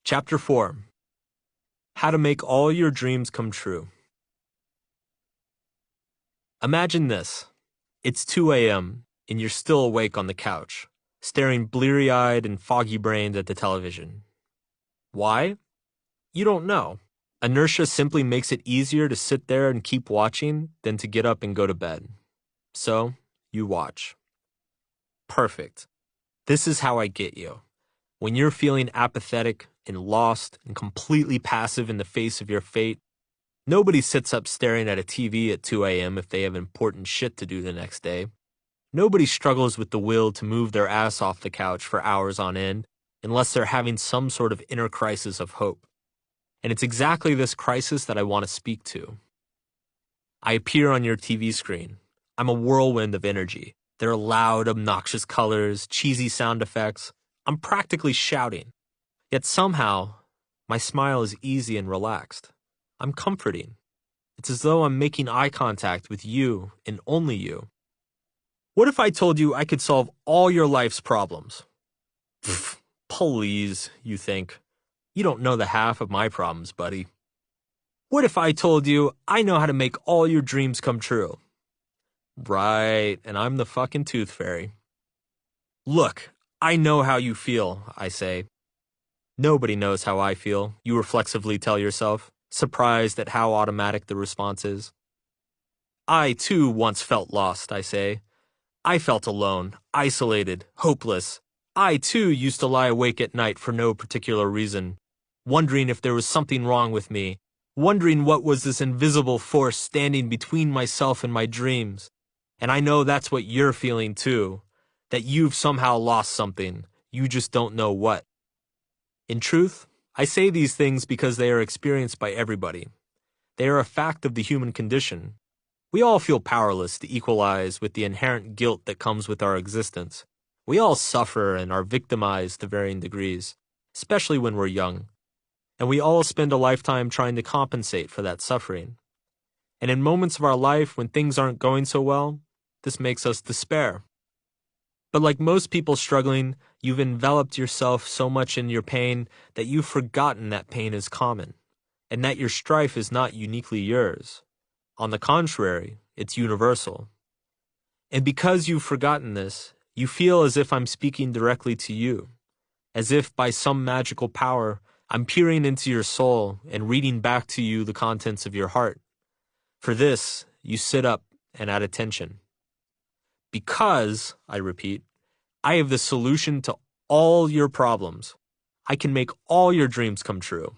Chapter 4. How to Make All Your Dreams Come True. Imagine this. It's 2 a.m., and you're still awake on the couch, staring bleary-eyed and foggy-brained at the television. Why? You don't know. Inertia simply makes it easier to sit there and keep watching than to get up and go to bed. So, you watch. Perfect. This is how I get you. When you're feeling apathetic and lost and completely passive in the face of your fate, nobody sits up staring at a TV at 2 a.m. if they have important shit to do the next day. Nobody struggles with the will to move their ass off the couch for hours on end unless they're having some sort of inner crisis of hope. And it's exactly this crisis that I want to speak to. I appear on your TV screen. I'm a whirlwind of energy. There are loud, obnoxious colors, cheesy sound effects. I'm practically shouting. Yet somehow, my smile is easy and relaxed. I'm comforting. It's as though I'm making eye contact with you and only you. What if I told you I could solve all your life's problems? Pfft, please, you think. You don't know the half of my problems, buddy. What if I told you I know how to make all your dreams come true? Right, and I'm the fucking tooth fairy. Look, I know how you feel, I say. Nobody knows how I feel, you reflexively tell yourself, surprised at how automatic the response is. I, too, once felt lost, I say. I felt alone, isolated, hopeless. I, too, used to lie awake at night for no particular reason, wondering if there was something wrong with me, wondering what was this invisible force standing between myself and my dreams. And I know that's what you're feeling, too, that you've somehow lost something, you just don't know what. In truth, I say these things because they are experienced by everybody. They are a fact of the human condition. We all feel powerless to equalize with the inherent guilt that comes with our existence. We all suffer and are victimized to varying degrees, especially when we're young. And we all spend a lifetime trying to compensate for that suffering. And in moments of our life when things aren't going so well, this makes us despair. But like most people struggling, you've enveloped yourself so much in your pain that you've forgotten that pain is common, and that your strife is not uniquely yours. On the contrary, it's universal. And because you've forgotten this, you feel as if I'm speaking directly to you, as if by some magical power, I'm peering into your soul and reading back to you the contents of your heart. For this, you sit up and at attention. Because, I repeat, I have the solution to all your problems. I can make all your dreams come true.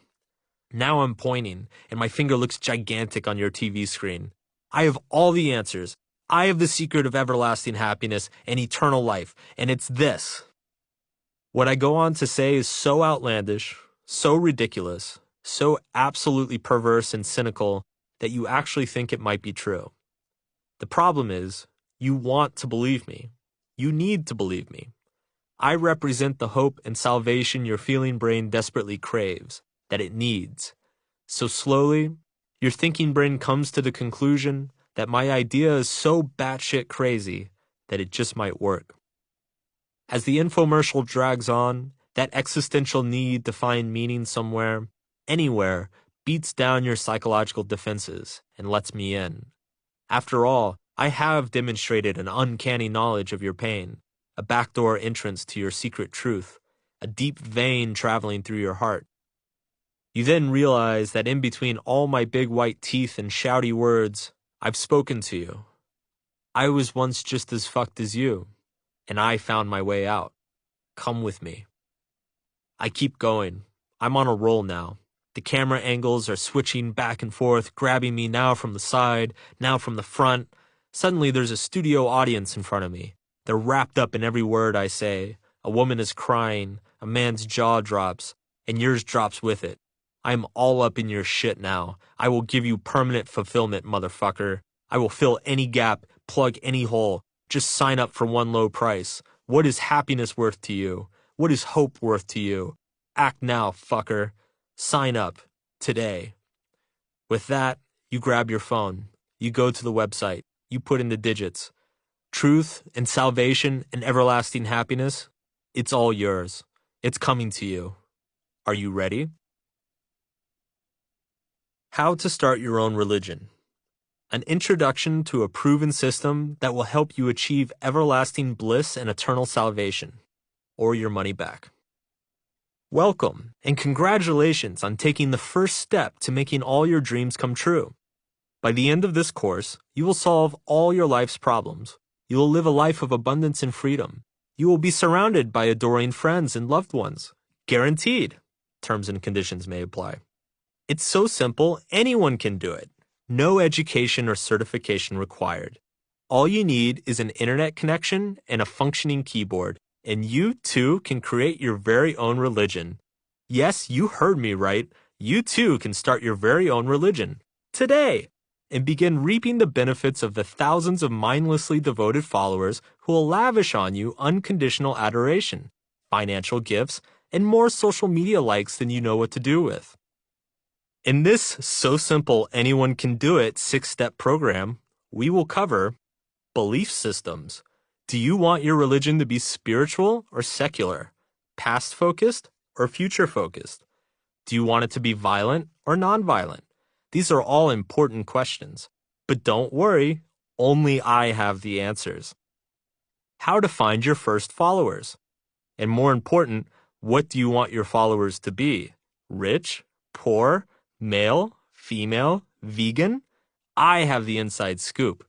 Now I'm pointing, and my finger looks gigantic on your TV screen. I have all the answers. I have the secret of everlasting happiness and eternal life, and it's this. What I go on to say is so outlandish, so ridiculous, so absolutely perverse and cynical that you actually think it might be true. The problem is, you want to believe me. You need to believe me. I represent the hope and salvation your feeling brain desperately craves, that it needs. So slowly, your thinking brain comes to the conclusion that my idea is so batshit crazy that it just might work. As the infomercial drags on, that existential need to find meaning somewhere, anywhere, beats down your psychological defenses and lets me in. After all, I have demonstrated an uncanny knowledge of your pain, a backdoor entrance to your secret truth, a deep vein traveling through your heart. You then realize that in between all my big white teeth and shouty words, I've spoken to you. I was once just as fucked as you, and I found my way out. Come with me. I keep going. I'm on a roll now. The camera angles are switching back and forth, grabbing me now from the side, now from the front. Suddenly there's a studio audience in front of me. They're wrapped up in every word I say. A woman is crying, a man's jaw drops, and yours drops with it. I'm all up in your shit now. I will give you permanent fulfillment, motherfucker. I will fill any gap, plug any hole. Just sign up for one low price. What is happiness worth to you? What is hope worth to you? Act now, fucker. Sign up. Today. With that, you grab your phone. You go to the website. You put in the digits. Truth and salvation and everlasting happiness, it's all yours. It's coming to you. Are you ready? How to start your own religion. An introduction to a proven system that will help you achieve everlasting bliss and eternal salvation, or your money back. Welcome, and congratulations on taking the first step to making all your dreams come true. By the end of this course, you will solve all your life's problems. You will live a life of abundance and freedom. You will be surrounded by adoring friends and loved ones. Guaranteed. Terms and conditions may apply. It's so simple, anyone can do it. No education or certification required. All you need is an internet connection and a functioning keyboard, and you too can create your very own religion. Yes, you heard me right. You too can start your very own religion today and begin reaping the benefits of the thousands of mindlessly devoted followers who will lavish on you unconditional adoration, financial gifts, and more social media likes than you know what to do with. In this so simple anyone can do it 6-step program, we will cover belief systems. Do you want your religion to be spiritual or secular, past-focused or future-focused? Do you want it to be violent or nonviolent? These are all important questions. But don't worry, only I have the answers. How to find your first followers. And more important, what do you want your followers to be? Rich? Poor? Male? Female? Vegan? I have the inside scoop.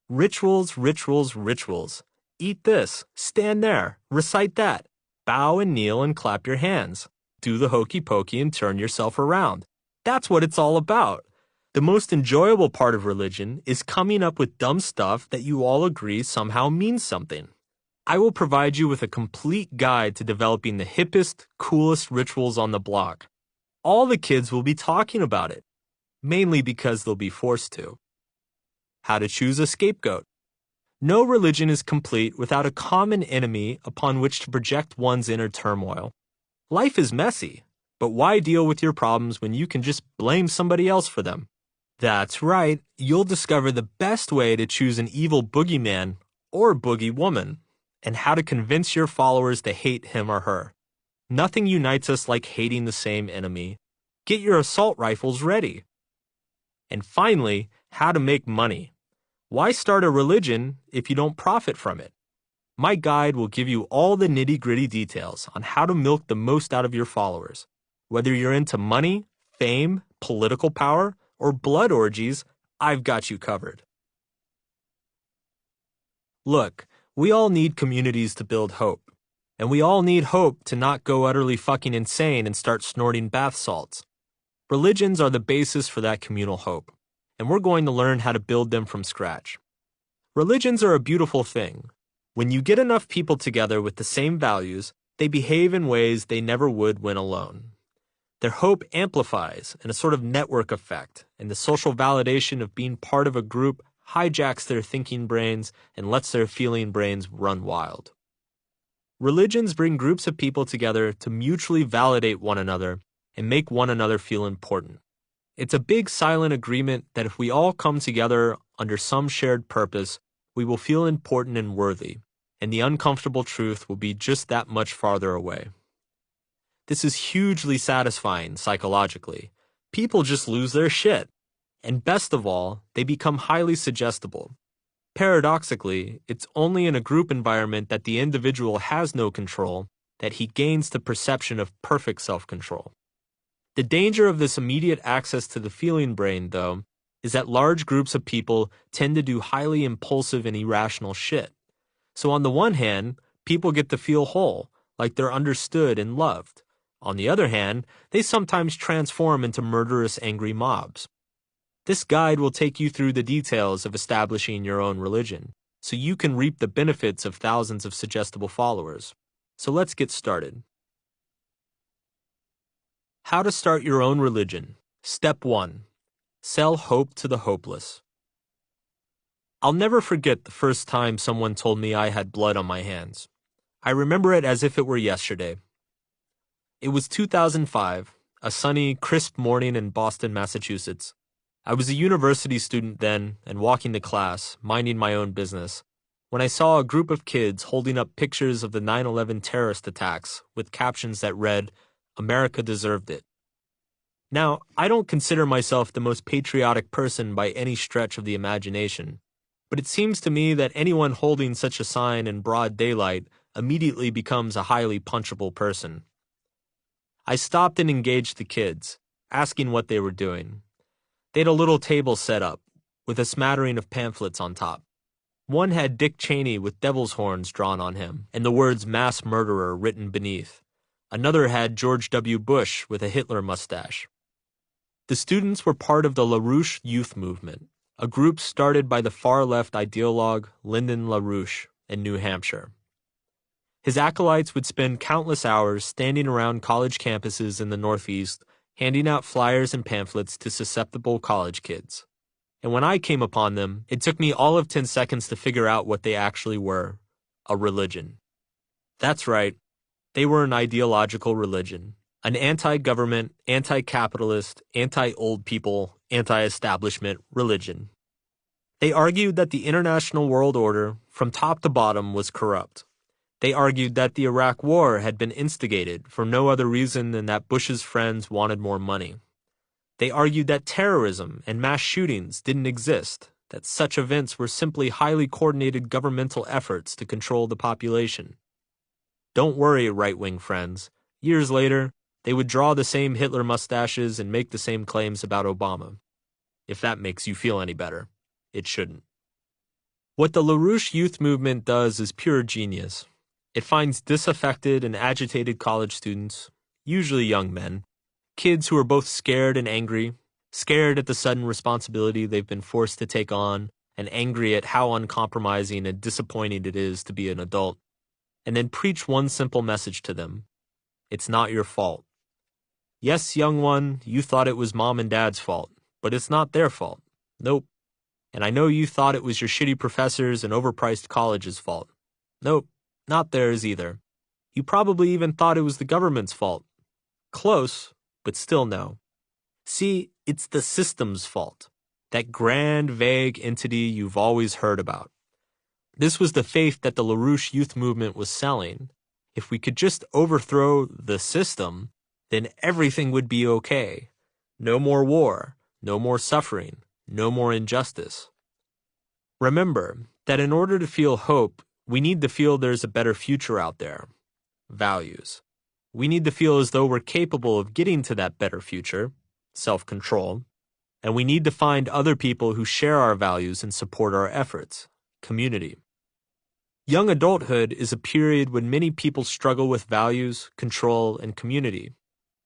Rituals, rituals, rituals. Eat this, stand there, recite that, bow and kneel and clap your hands. Do the hokey pokey and turn yourself around. That's what it's all about. The most enjoyable part of religion is coming up with dumb stuff that you all agree somehow means something. I will provide you with a complete guide to developing the hippest, coolest rituals on the block. All the kids will be talking about it, mainly because they'll be forced to. How to choose a scapegoat. No religion is complete without a common enemy upon which to project one's inner turmoil. Life is messy, but why deal with your problems when you can just blame somebody else for them? That's right, you'll discover the best way to choose an evil boogeyman or boogie woman, and how to convince your followers to hate him or her. Nothing unites us like hating the same enemy. Get your assault rifles ready. And finally, how to make money. Why start a religion if you don't profit from it? My guide will give you all the nitty-gritty details on how to milk the most out of your followers. Whether you're into money, fame, political power, or blood orgies, I've got you covered. Look, we all need communities to build hope. And we all need hope to not go utterly fucking insane and start snorting bath salts. Religions are the basis for that communal hope, and we're going to learn how to build them from scratch. Religions are a beautiful thing. When you get enough people together with the same values, they behave in ways they never would when alone. Their hope amplifies in a sort of network effect, and the social validation of being part of a group hijacks their thinking brains and lets their feeling brains run wild. Religions bring groups of people together to mutually validate one another and make one another feel important. It's a big silent agreement that if we all come together under some shared purpose, we will feel important and worthy, and the uncomfortable truth will be just that much farther away. This is hugely satisfying psychologically. People just lose their shit. And best of all, they become highly suggestible. Paradoxically, it's only in a group environment that the individual has no control that he gains the perception of perfect self-control. The danger of this immediate access to the feeling brain, though, is that large groups of people tend to do highly impulsive and irrational shit. So on the one hand, people get to feel whole, like they're understood and loved. On the other hand, they sometimes transform into murderous, angry mobs. This guide will take you through the details of establishing your own religion, so you can reap the benefits of thousands of suggestible followers. So let's get started. How to start your own religion. Step 1. Sell hope to the hopeless. I'll never forget the first time someone told me I had blood on my hands. I remember it as if it were yesterday. It was 2005, a sunny, crisp morning in Boston, Massachusetts. I was a university student then and walking to class, minding my own business, when I saw a group of kids holding up pictures of the 9/11 terrorist attacks with captions that read, America deserved it. Now, I don't consider myself the most patriotic person by any stretch of the imagination, but it seems to me that anyone holding such a sign in broad daylight immediately becomes a highly punchable person. I stopped and engaged the kids, asking what they were doing. They had a little table set up, with a smattering of pamphlets on top. One had Dick Cheney with devil's horns drawn on him, and the words mass murderer written beneath. Another had George W. Bush with a Hitler mustache. The students were part of the LaRouche Youth Movement, a group started by the far-left ideologue Lyndon LaRouche in New Hampshire. His acolytes would spend countless hours standing around college campuses in the Northeast, handing out flyers and pamphlets to susceptible college kids. And when I came upon them, it took me all of 10 seconds to figure out what they actually were: a religion. That's right, they were an ideological religion. An anti-government, anti-capitalist, anti-old people, anti-establishment religion. They argued that the international world order, from top to bottom, was corrupt. They argued that the Iraq War had been instigated for no other reason than that Bush's friends wanted more money. They argued that terrorism and mass shootings didn't exist, that such events were simply highly coordinated governmental efforts to control the population. Don't worry, right-wing friends. Years later, they would draw the same Hitler mustaches and make the same claims about Obama. If that makes you feel any better, it shouldn't. What the LaRouche Youth Movement does is pure genius. It finds disaffected and agitated college students, usually young men, kids who are both scared and angry, scared at the sudden responsibility they've been forced to take on, and angry at how uncompromising and disappointing it is to be an adult, and then preach one simple message to them: it's not your fault. Yes, young one, you thought it was mom and dad's fault, but it's not their fault. Nope. And I know you thought it was your shitty professors and overpriced college's fault. Nope, not theirs either. You probably even thought it was the government's fault. Close, but still no. See, it's the system's fault. That grand, vague entity you've always heard about. This was the faith that the LaRouche Youth Movement was selling. If we could just overthrow the system, then everything would be okay. No more war, no more suffering, no more injustice. Remember that in order to feel hope, we need to feel there's a better future out there. Values. We need to feel as though we're capable of getting to that better future, self-control, and we need to find other people who share our values and support our efforts, community. Young adulthood is a period when many people struggle with values, control, and community.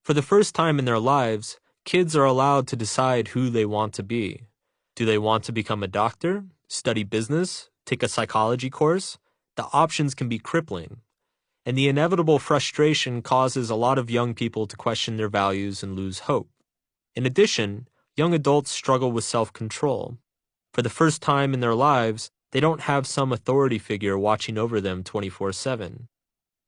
For the first time in their lives, kids are allowed to decide who they want to be. Do they want to become a doctor, study business, take a psychology course? The options can be crippling. And the inevitable frustration causes a lot of young people to question their values and lose hope. In addition, young adults struggle with self-control. For the first time in their lives, they don't have some authority figure watching over them 24/7.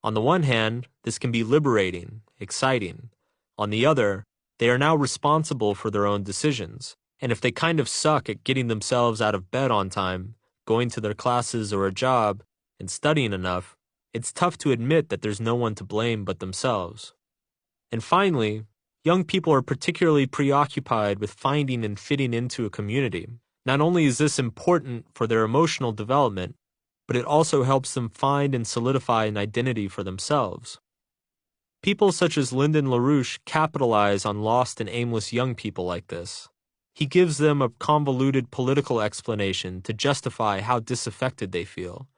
On the one hand, this can be liberating, exciting. On the other, they are now responsible for their own decisions, and if they kind of suck at getting themselves out of bed on time, going to their classes or a job, and studying enough, it's tough to admit that there's no one to blame but themselves. And finally, young people are particularly preoccupied with finding and fitting into a community. Not only is this important for their emotional development, but it also helps them find and solidify an identity for themselves. People such as Lyndon LaRouche capitalize on lost and aimless young people like this. He gives them a convoluted political explanation to justify how disaffected they feel.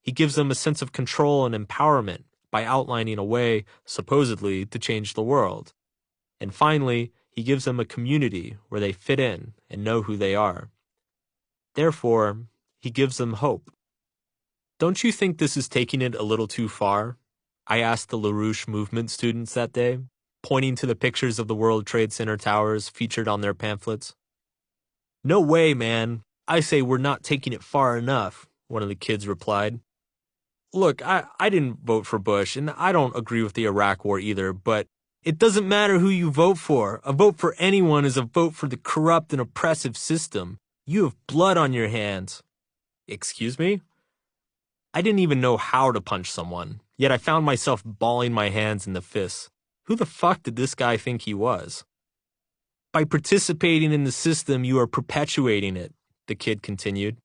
He gives them a sense of control and empowerment by outlining a way, supposedly, to change the world. And finally, he gives them a community where they fit in and know who they are. Therefore, he gives them hope. Don't you think this is taking it a little too far? I asked the LaRouche movement students that day, pointing to the pictures of the World Trade Center towers featured on their pamphlets. No way, man. I say we're not taking it far enough, one of the kids replied. Look, I didn't vote for Bush, and I don't agree with the Iraq War either, but it doesn't matter who you vote for. A vote for anyone is a vote for the corrupt and oppressive system. You have blood on your hands. Excuse me? I didn't even know how to punch someone, yet I found myself balling my hands in the fists. Who the fuck did this guy think he was? By participating in the system, you are perpetuating it, the kid continued,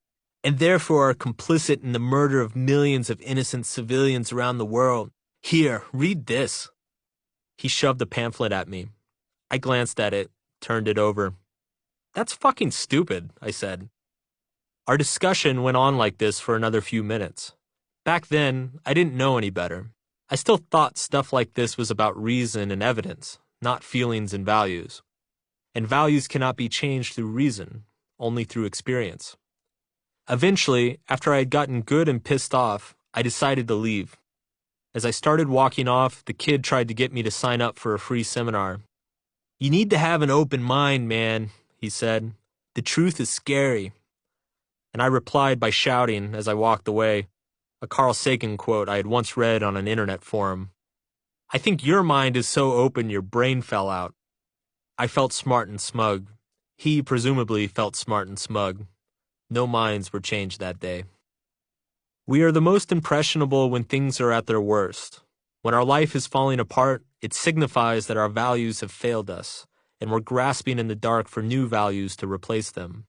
and therefore are complicit in the murder of millions of innocent civilians around the world. Here, read this. He shoved a pamphlet at me. I glanced at it, turned it over. That's fucking stupid, I said. Our discussion went on like this for another few minutes. Back then, I didn't know any better. I still thought stuff like this was about reason and evidence, not feelings and values. And values cannot be changed through reason, only through experience. Eventually, after I had gotten good and pissed off, I decided to leave. As I started walking off, the kid tried to get me to sign up for a free seminar. You need to have an open mind, man, he said. The truth is scary. And I replied by shouting as I walked away, a Carl Sagan quote I had once read on an internet forum. I think your mind is so open your brain fell out. I felt smart and smug. He presumably felt smart and smug. No minds were changed that day. We are the most impressionable when things are at their worst. When our life is falling apart, it signifies that our values have failed us, and we're grasping in the dark for new values to replace them.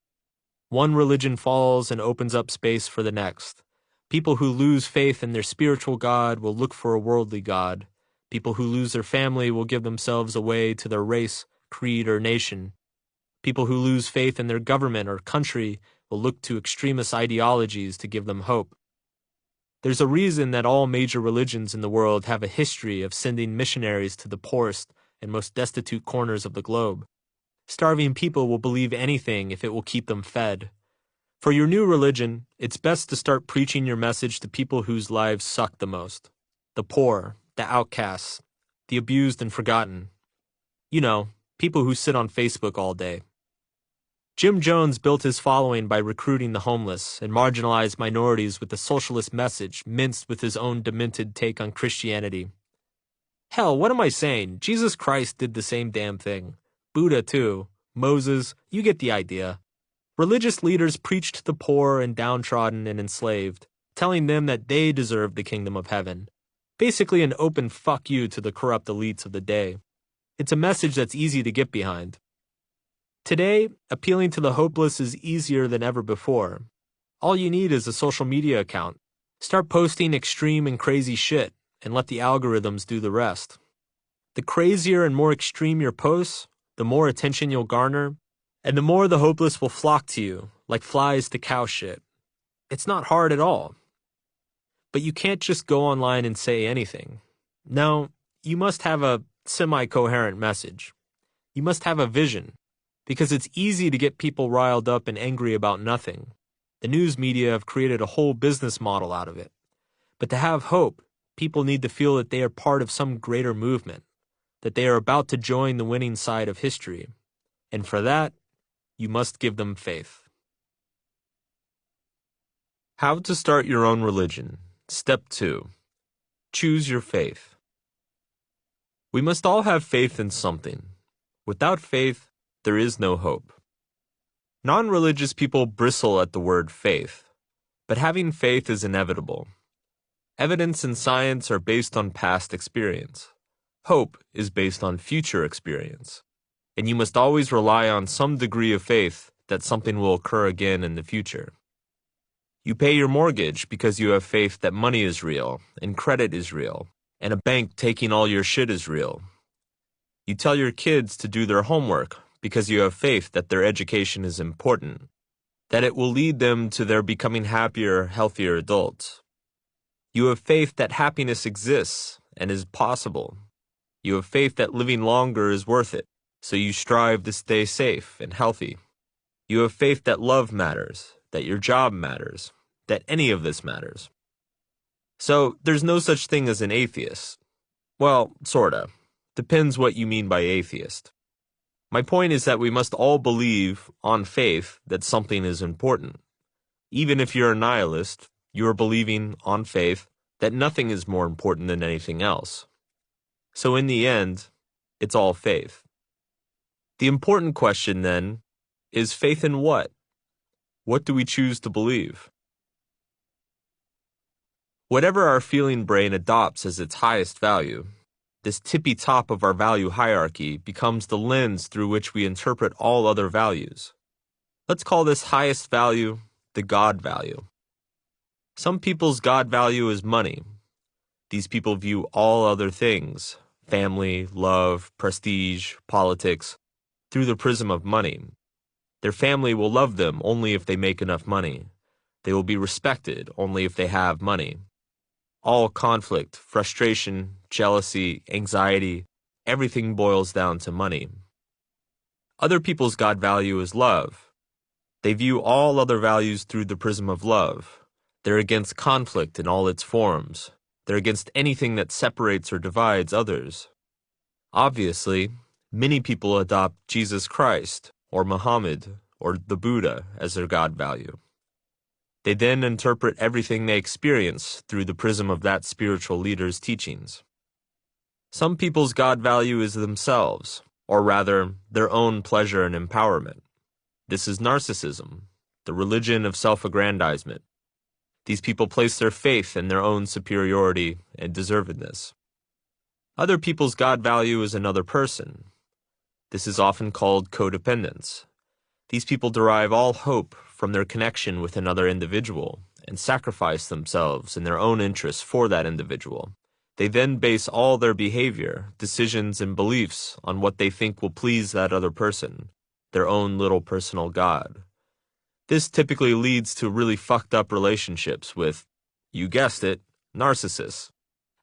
One religion falls and opens up space for the next. People who lose faith in their spiritual God will look for a worldly God. People who lose their family will give themselves away to their race, creed, or nation. People who lose faith in their government or country will look to extremist ideologies to give them hope. There's a reason that all major religions in the world have a history of sending missionaries to the poorest and most destitute corners of the globe. Starving people will believe anything if it will keep them fed. For your new religion, it's best to start preaching your message to people whose lives suck the most. The poor, the outcasts, the abused and forgotten. You know, people who sit on Facebook all day. Jim Jones built his following by recruiting the homeless and marginalized minorities with a socialist message minced with his own demented take on Christianity. Hell, what am I saying? Jesus Christ did the same damn thing. Buddha, too. Moses, you get the idea. Religious leaders preached to the poor and downtrodden and enslaved, telling them that they deserved the kingdom of heaven. Basically an open fuck you to the corrupt elites of the day. It's a message that's easy to get behind. Today, appealing to the hopeless is easier than ever before. All you need is a social media account. Start posting extreme and crazy shit, and let the algorithms do the rest. The crazier and more extreme your posts, the more attention you'll garner, and the more the hopeless will flock to you, like flies to cow shit. It's not hard at all. But you can't just go online and say anything. No, you must have a semi-coherent message. You must have a vision, because it's easy to get people riled up and angry about nothing. The news media have created a whole business model out of it. But to have hope, people need to feel that they are part of some greater movement, that they are about to join the winning side of history. And for that, you must give them faith. How to start your own religion. Step 2. Choose your faith. We must all have faith in something. Without faith, there is no hope. Non-religious people bristle at the word faith, but having faith is inevitable. Evidence and science are based on past experience. Hope is based on future experience. And you must always rely on some degree of faith that something will occur again in the future. You pay your mortgage because you have faith that money is real, and credit is real, and a bank taking all your shit is real. You tell your kids to do their homework because you have faith that their education is important, that it will lead them to their becoming happier, healthier adults. You have faith that happiness exists and is possible. You have faith that living longer is worth it, so you strive to stay safe and healthy. You have faith that love matters, that your job matters, that any of this matters. So there's no such thing as an atheist. Well, sorta. Depends what you mean by atheist. My point is that we must all believe, on faith, that something is important. Even if you're a nihilist, you are believing, on faith, that nothing is more important than anything else. So in the end, it's all faith. The important question, then, is faith in what? What do we choose to believe? Whatever our feeling brain adopts as its highest value, This tippy top of our value hierarchy becomes the lens through which we interpret all other values. Let's call this highest value the God value. Some people's God value is money. These people view all other things, family, love, prestige, politics, through the prism of money. Their family will love them only if they make enough money. They will be respected only if they have money. All conflict, frustration, jealousy, anxiety, everything boils down to money. Other people's God value is love. They view all other values through the prism of love. They're against conflict in all its forms. They're against anything that separates or divides others. Obviously, many people adopt Jesus Christ, or Muhammad, or the Buddha as their God value. They then interpret everything they experience through the prism of that spiritual leader's teachings. Some people's God value is themselves, or rather, their own pleasure and empowerment. This is narcissism, the religion of self-aggrandizement. These people place their faith in their own superiority and deservedness. Other people's God value is another person. This is often called codependence. These people derive all hope from their connection with another individual and sacrifice themselves in their own interests for that individual. They then base all their behavior, decisions, and beliefs on what they think will please that other person, their own little personal God. This typically leads to really fucked up relationships with, you guessed it, narcissists.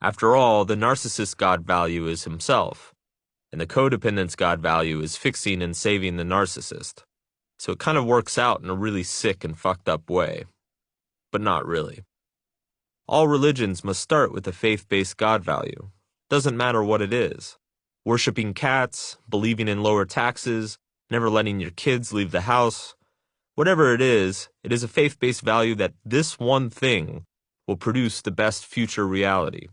After all, the narcissist's God value is himself, and the codependent's God value is fixing and saving the narcissist. So it kind of works out in a really sick and fucked up way. But not really. All religions must start with a faith-based God value. Doesn't matter what it is. Worshipping cats, believing in lower taxes, never letting your kids leave the house. Whatever it is a faith-based value that this one thing will produce the best future reality,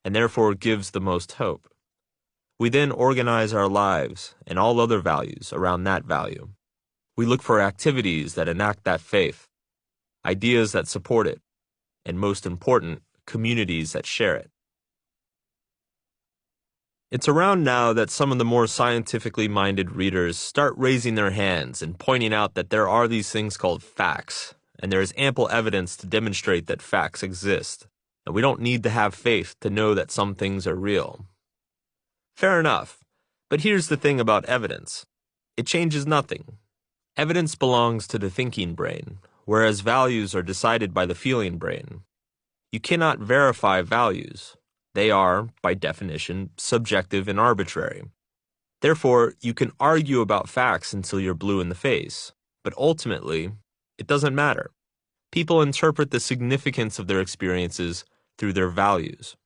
and therefore gives the most hope. We then organize our lives and all other values around that value. We look for activities that enact that faith, ideas that support it, and most important, communities that share it. It's around now that some of the more scientifically minded readers start raising their hands and pointing out that there are these things called facts, and there is ample evidence to demonstrate that facts exist, and we don't need to have faith to know that some things are real. Fair enough, but here's the thing about evidence. It changes nothing. Evidence belongs to the thinking brain, whereas values are decided by the feeling brain. You cannot verify values. They are, by definition, subjective and arbitrary. Therefore, you can argue about facts until you're blue in the face, but ultimately, it doesn't matter. People interpret the significance of their experiences through their values.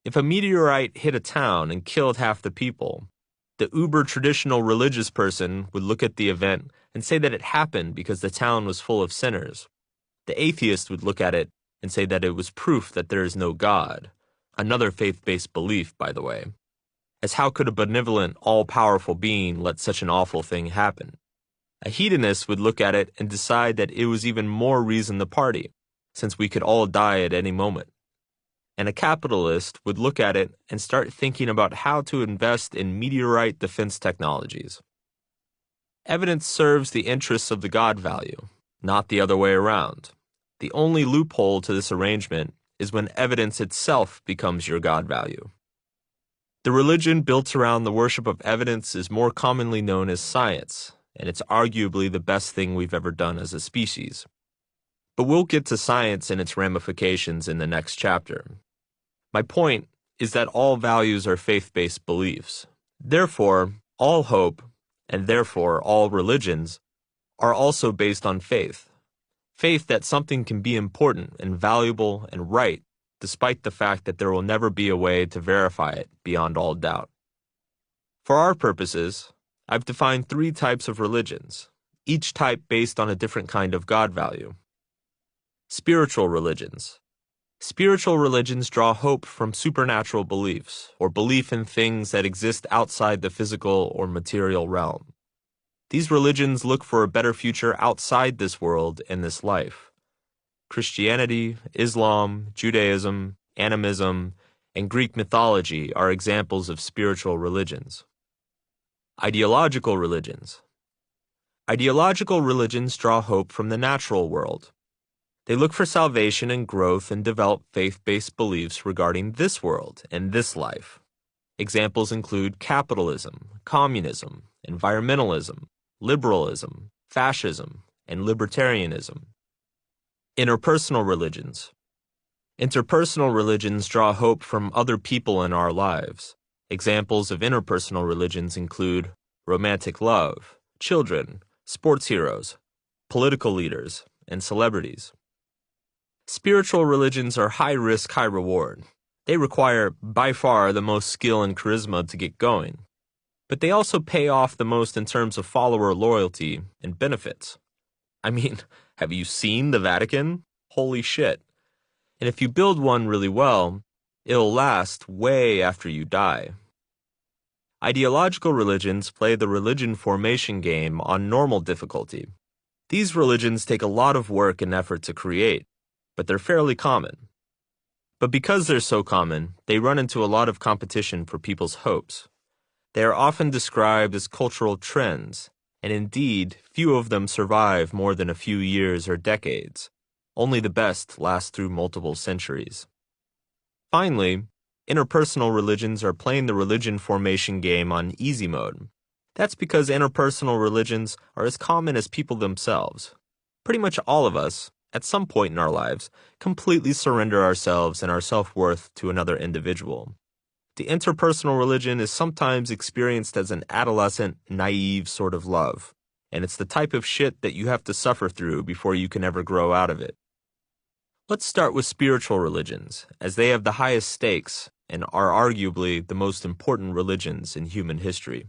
If a meteorite hit a town and killed half the people, the uber-traditional religious person would look at the event and say that it happened because the town was full of sinners. The atheist would look at it and say that it was proof that there is no God. Another faith-based belief, by the way. As how could a benevolent, all-powerful being let such an awful thing happen? A hedonist would look at it and decide that it was even more reason to party, since we could all die at any moment. And a capitalist would look at it and start thinking about how to invest in meteorite defense technologies. Evidence serves the interests of the God value, not the other way around. The only loophole to this arrangement is when evidence itself becomes your God value. The religion built around the worship of evidence is more commonly known as science, and it's arguably the best thing we've ever done as a species. But we'll get to science and its ramifications in the next chapter. My point is that all values are faith-based beliefs. Therefore, all hope, and therefore all religions, are also based on faith. Faith that something can be important and valuable and right, despite the fact that there will never be a way to verify it beyond all doubt. For our purposes, I've defined 3 types of religions, each type based on a different kind of God value. Spiritual religions. Spiritual religions draw hope from supernatural beliefs, or belief in things that exist outside the physical or material realm. These religions look for a better future outside this world and this life. Christianity, Islam, Judaism, animism, and Greek mythology are examples of spiritual religions. Ideological religions. Ideological religions draw hope from the natural world. They look for salvation and growth and develop faith-based beliefs regarding this world and this life. Examples include capitalism, communism, environmentalism, liberalism, fascism, and libertarianism. Interpersonal religions. Interpersonal religions draw hope from other people in our lives. Examples of interpersonal religions include romantic love, children, sports heroes, political leaders, and celebrities. Spiritual religions are high risk, high reward. They require, by far, the most skill and charisma to get going. But they also pay off the most in terms of follower loyalty and benefits. I mean, have you seen the Vatican? Holy shit. And if you build one really well, it'll last way after you die. Ideological religions play the religion formation game on normal difficulty. These religions take a lot of work and effort to create, but they're fairly common. But because they're so common, they run into a lot of competition for people's hopes. They are often described as cultural trends, and indeed, few of them survive more than a few years or decades. Only the best last through multiple centuries. Finally, interpersonal religions are playing the religion formation game on easy mode. That's because interpersonal religions are as common as people themselves. Pretty much all of us, at some point in our lives, completely surrender ourselves and our self-worth to another individual. The interpersonal religion is sometimes experienced as an adolescent, naive sort of love, and it's the type of shit that you have to suffer through before you can ever grow out of it. Let's start with spiritual religions, as they have the highest stakes and are arguably the most important religions in human history.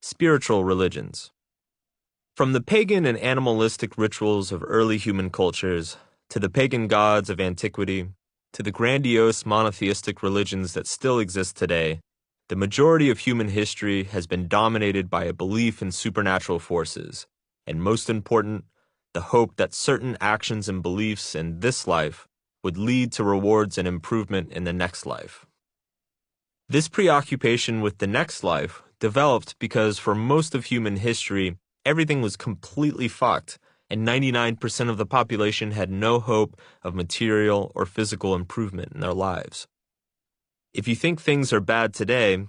Spiritual religions. From the pagan and animalistic rituals of early human cultures, to the pagan gods of antiquity, to the grandiose monotheistic religions that still exist today, the majority of human history has been dominated by a belief in supernatural forces, and most important, the hope that certain actions and beliefs in this life would lead to rewards and improvement in the next life. This preoccupation with the next life developed because for most of human history, everything was completely fucked, and 99% of the population had no hope of material or physical improvement in their lives. If you think things are bad today,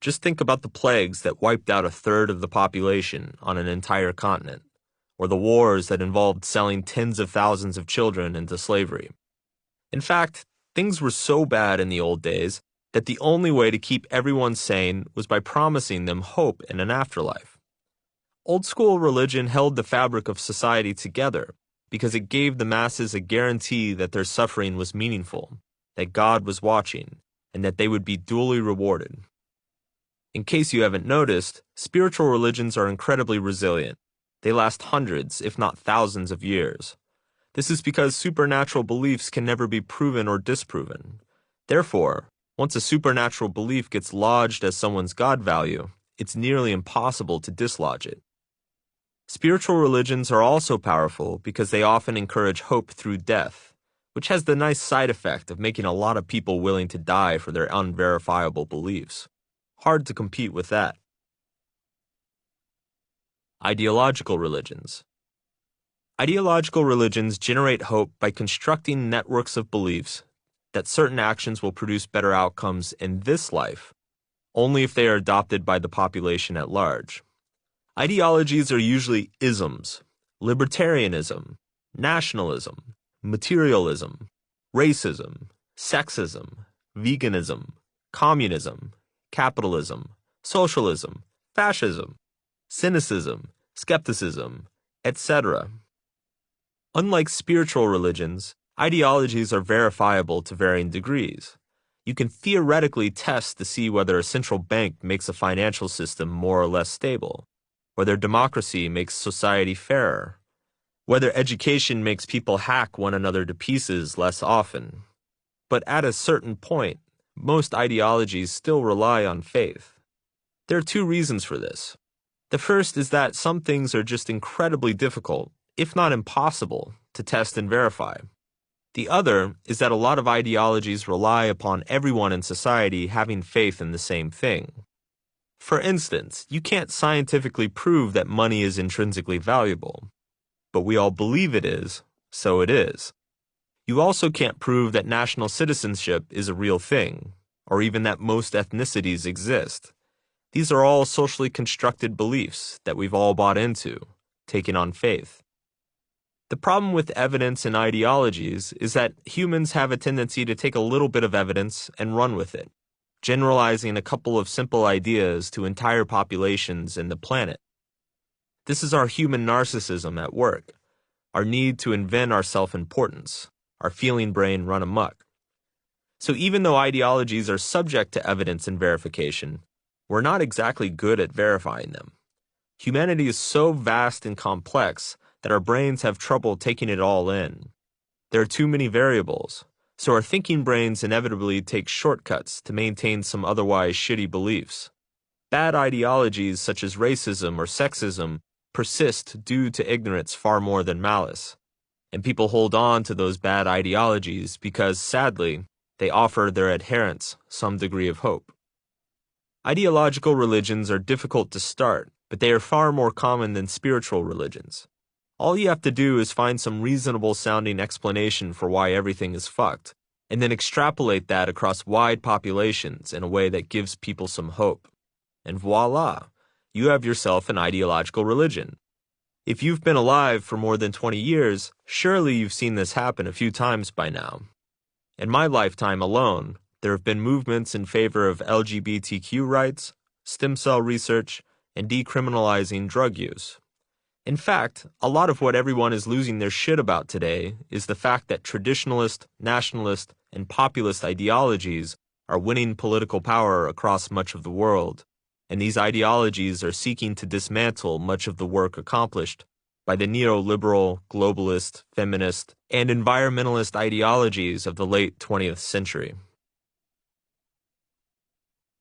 just think about the plagues that wiped out a third of the population on an entire continent, or the wars that involved selling tens of thousands of children into slavery. In fact, things were so bad in the old days that the only way to keep everyone sane was by promising them hope in an afterlife. Old school religion held the fabric of society together because it gave the masses a guarantee that their suffering was meaningful, that God was watching, and that they would be duly rewarded. In case you haven't noticed, spiritual religions are incredibly resilient. They last hundreds, if not thousands of years. This is because supernatural beliefs can never be proven or disproven. Therefore, once a supernatural belief gets lodged as someone's God value, it's nearly impossible to dislodge it. Spiritual religions are also powerful because they often encourage hope through death, which has the nice side effect of making a lot of people willing to die for their unverifiable beliefs. Hard to compete with that. Ideological religions. Ideological religions generate hope by constructing networks of beliefs that certain actions will produce better outcomes in this life, only if they are adopted by the population at large. Ideologies are usually isms: libertarianism, nationalism, materialism, racism, sexism, veganism, communism, capitalism, socialism, fascism, cynicism, skepticism, etc. Unlike spiritual religions, ideologies are verifiable to varying degrees. You can theoretically test to see whether a central bank makes a financial system more or less stable, whether democracy makes society fairer, whether education makes people hack one another to pieces less often. But at a certain point, most ideologies still rely on faith. There are two reasons for this. The first is that some things are just incredibly difficult, if not impossible, to test and verify. The other is that a lot of ideologies rely upon everyone in society having faith in the same thing. For instance, you can't scientifically prove that money is intrinsically valuable, but we all believe it is, so it is. You also can't prove that national citizenship is a real thing, or even that most ethnicities exist. These are all socially constructed beliefs that we've all bought into, taken on faith. The problem with evidence and ideologies is that humans have a tendency to take a little bit of evidence and run with it, generalizing a couple of simple ideas to entire populations and the planet. This is our human narcissism at work, our need to invent our self-importance, our feeling brain run amok. So even though ideologies are subject to evidence and verification, we're not exactly good at verifying them. Humanity is so vast and complex that our brains have trouble taking it all in. There are too many variables, so our thinking brains inevitably take shortcuts to maintain some otherwise shitty beliefs. Bad ideologies such as racism or sexism persist due to ignorance far more than malice. And people hold on to those bad ideologies because, sadly, they offer their adherents some degree of hope. Ideological religions are difficult to start, but they are far more common than spiritual religions. All you have to do is find some reasonable-sounding explanation for why everything is fucked, and then extrapolate that across wide populations in a way that gives people some hope. And voila, you have yourself an ideological religion. If you've been alive for more than 20 years, surely you've seen this happen a few times by now. In my lifetime alone, there have been movements in favor of LGBTQ rights, stem cell research, and decriminalizing drug use. In fact, a lot of what everyone is losing their shit about today is the fact that traditionalist, nationalist, and populist ideologies are winning political power across much of the world, and these ideologies are seeking to dismantle much of the work accomplished by the neoliberal, globalist, feminist, and environmentalist ideologies of the late 20th century.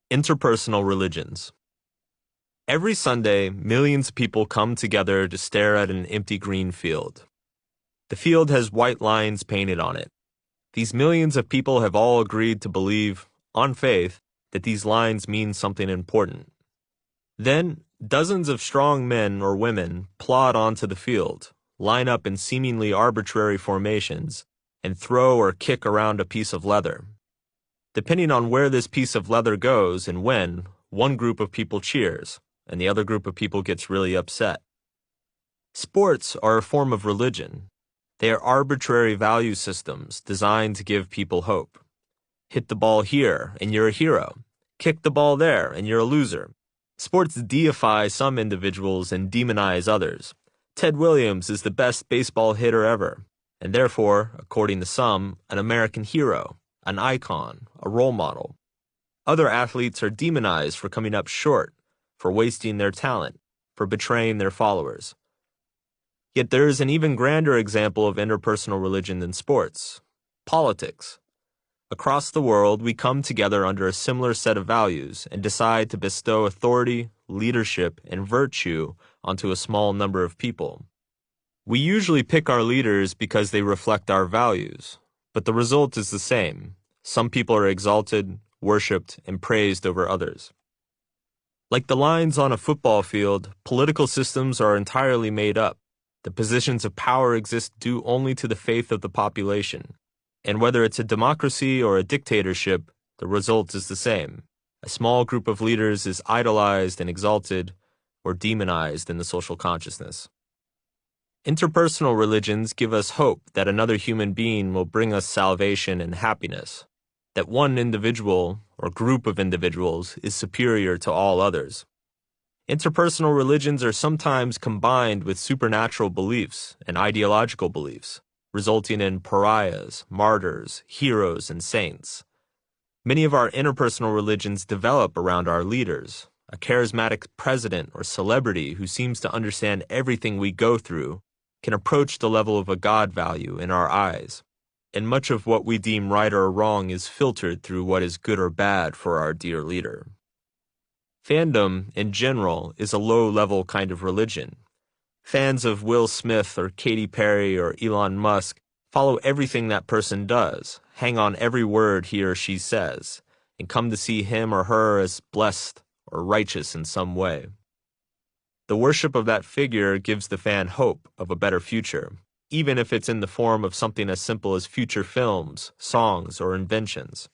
Interpersonal religions. Every Sunday, millions of people come together to stare at an empty green field. The field has white lines painted on it. These millions of people have all agreed to believe, on faith, that these lines mean something important. Then, dozens of strong men or women plod onto the field, line up in seemingly arbitrary formations, and throw or kick around a piece of leather. Depending on where this piece of leather goes and when, one group of people cheers, and the other group of people gets really upset. Sports are a form of religion. They are arbitrary value systems designed to give people hope. Hit the ball here, and you're a hero. Kick the ball there, and you're a loser. Sports deify some individuals and demonize others. Ted Williams is the best baseball hitter ever, and therefore, according to some, an American hero, an icon, a role model. Other athletes are demonized for coming up short, for wasting their talent, for betraying their followers. Yet there is an even grander example of interpersonal religion than sports: politics. Across the world, we come together under a similar set of values and decide to bestow authority, leadership, and virtue onto a small number of people. We usually pick our leaders because they reflect our values, but the result is the same. Some people are exalted, worshipped, and praised over others. Like the lines on a football field, political systems are entirely made up. The positions of power exist due only to the faith of the population. And whether it's a democracy or a dictatorship, the result is the same. A small group of leaders is idolized and exalted, or demonized in the social consciousness. Interpersonal religions give us hope that another human being will bring us salvation and happiness, that one individual or group of individuals is superior to all others. Interpersonal religions are sometimes combined with supernatural beliefs and ideological beliefs, resulting in pariahs, martyrs, heroes, and saints. Many of our interpersonal religions develop around our leaders, a charismatic president or celebrity who seems to understand everything we go through, can approach the level of a God value in our eyes. And much of what we deem right or wrong is filtered through what is good or bad for our dear leader. Fandom, in general, is a low-level kind of religion. Fans of Will Smith or Katy Perry or Elon Musk follow everything that person does, hang on every word he or she says, and come to see him or her as blessed or righteous in some way. The worship of that figure gives the fan hope of a better future, even if it's in the form of something as simple as future films, songs, or inventions.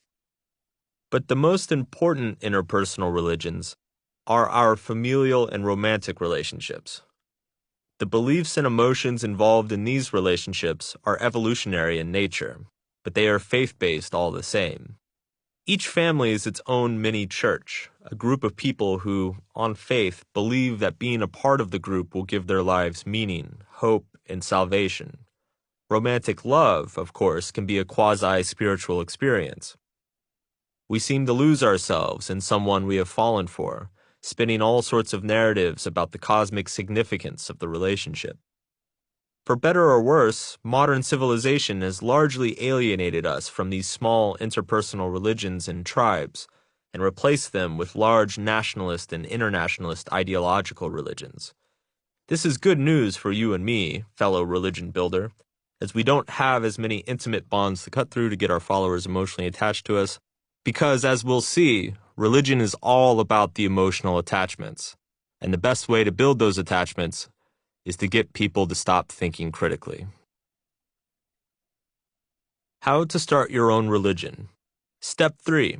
But the most important interpersonal religions are our familial and romantic relationships. The beliefs and emotions involved in these relationships are evolutionary in nature, but they are faith-based all the same. Each family is its own mini church, a group of people who, on faith, believe that being a part of the group will give their lives meaning, hope, and salvation. Romantic love, of course, can be a quasi-spiritual experience. We seem to lose ourselves in someone we have fallen for, spinning all sorts of narratives about the cosmic significance of the relationship. For better or worse, modern civilization has largely alienated us from these small interpersonal religions and tribes, and replaced them with large nationalist and internationalist ideological religions. This is good news for you and me, fellow religion builder, as we don't have as many intimate bonds to cut through to get our followers emotionally attached to us, because, as we'll see, religion is all about the emotional attachments, and the best way to build those attachments is to get people to stop thinking critically. How to start your own religion. Step 3.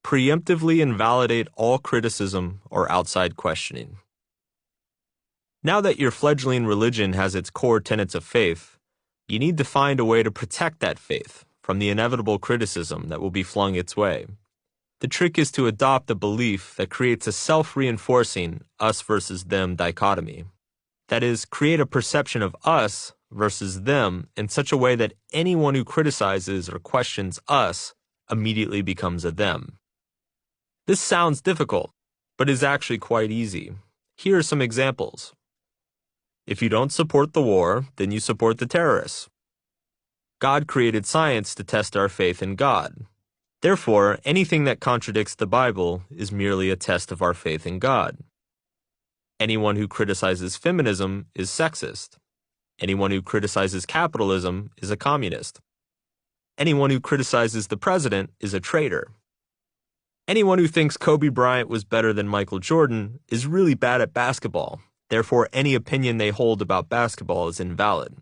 Preemptively invalidate all criticism or outside questioning. Now that your fledgling religion has its core tenets of faith, you need to find a way to protect that faith from the inevitable criticism that will be flung its way. The trick is to adopt a belief that creates a self-reinforcing us versus them dichotomy. That is, create a perception of us versus them in such a way that anyone who criticizes or questions us immediately becomes a them. This sounds difficult, but is actually quite easy. Here are some examples. If you don't support the war, then you support the terrorists. God created science to test our faith in God. Therefore, anything that contradicts the Bible is merely a test of our faith in God. Anyone who criticizes feminism is sexist. Anyone who criticizes capitalism is a communist. Anyone who criticizes the president is a traitor. Anyone who thinks Kobe Bryant was better than Michael Jordan is really bad at basketball. Therefore, any opinion they hold about basketball is invalid.